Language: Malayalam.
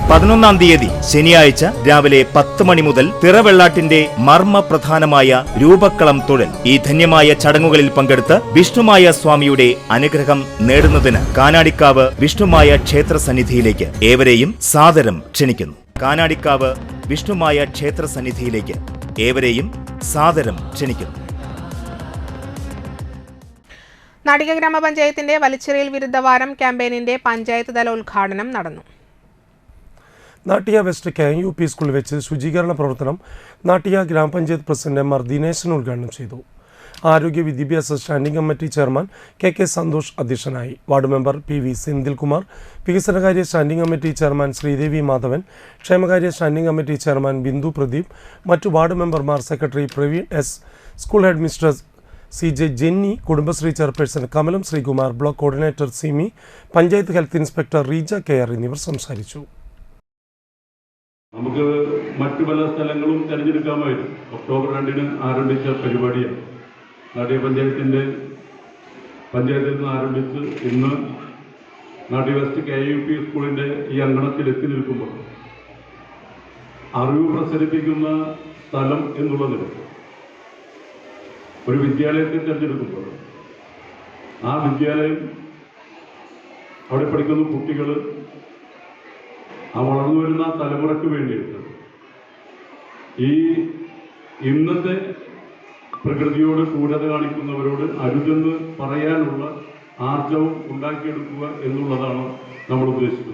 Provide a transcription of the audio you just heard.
11-ാം തീയതി ശനിയാഴ്ച രാവിലെ 10 മണി മുതൽ തിറവെള്ളാട്ടിന്റെ മർമ്മപ്രധാനമായ രൂപക്കളം തൊഴൽ. ഈ ധന്യമായ ചടങ്ങുകളിൽ പങ്കെടുത്ത് വിഷ്ണുമായ സ്വാമിയുടെ അനുഗ്രഹം നേടുന്നതിന് കാനാടിക്കാവ് വിഷ്ണുമായ ക്ഷേത്ര സന്നിധിയിലേക്ക് ഏവരെയും സാദരം ക്ഷണിക്കുന്നു. കാനാടിക്കാവ് വിഷ്ണുമായ ക്ഷേത്ര സന്നിധിയിലേക്ക് ഏവരെയും സാദരം ക്ഷണിക്കുന്നു. നാടിക ഗ്രാമപഞ്ചായത്തിന്റെ വലിച്ചെറിയൽ വിരുദ്ധ വാരം ക്യാമ്പയിനിന്റെ പഞ്ചായത്ത് തല ഉദ്ഘാടനം നടന്നു. നാട്ടിയ വെസ്റ്റ് KUP സ്കൂളിൽ വെച്ച് ശുചീകരണ പ്രവർത്തനം നാട്ടിയ ഗ്രാമപഞ്ചായത്ത് പ്രസിഡന്റ് MR ദിനേശൻ ഉദ്ഘാടനം ചെയ്തു. ആരോഗ്യ വിദ്യാഭ്യാസ standing committee chairman KK Santhosh അധ്യക്ഷനായി. വാർഡ് മെമ്പർ PV സെന്തിൽകുമാർ, വികസനകാര്യ standing committee chairman Sreedevi Madhavan, ക്ഷേമകാര്യ standing committee chairman Bindu Pradeep, മറ്റു വാർഡ് മെമ്പർമാർ, secretary Praveen S, school head mister CJ Jenny, Kudumbashree chairperson Kamalam Sreekumar, block coordinator Simi, panchayat health inspector Reeja KR എന്നിവർ സംസാരിച്ചു. നമുക്ക് മറ്റു പല സ്ഥലങ്ങളും തിരഞ്ഞെടുക്കാമായിരുന്നു. ഒക്ടോബർ 2-ന് ആരംഭിച്ച പരിപാടിയാണ്. നാട്ടിക പഞ്ചായത്തിൽ നിന്ന് ആരംഭിച്ച് ഇന്ന് നാട്ടിക വെസ്റ്റ് KUP സ്കൂളിൻ്റെ ഈ അങ്കണത്തിൽ എത്തി നിൽക്കുമ്പോൾ അറിവ് പ്രസരിപ്പിക്കുന്ന സ്ഥലം എന്നുള്ളതിൽ ഒരു വിദ്യാലയത്തെ തിരഞ്ഞെടുക്കുമ്പോൾ ആ വിദ്യാലയം, അവിടെ പഠിക്കുന്ന കുട്ടികൾ, ആ വളർന്നു വരുന്ന തലമുറയ്ക്ക് വേണ്ടിയിട്ട് ഈ ഇന്നത്തെ പ്രകൃതിയോട് ക്രൂരത കാണിക്കുന്നവരോട് അരുതെന്ന് പറയാനുള്ള ആർജവം ഉണ്ടാക്കിയെടുക്കുക എന്നുള്ളതാണ് നമ്മൾ ഉദ്ദേശിക്കുന്നത്.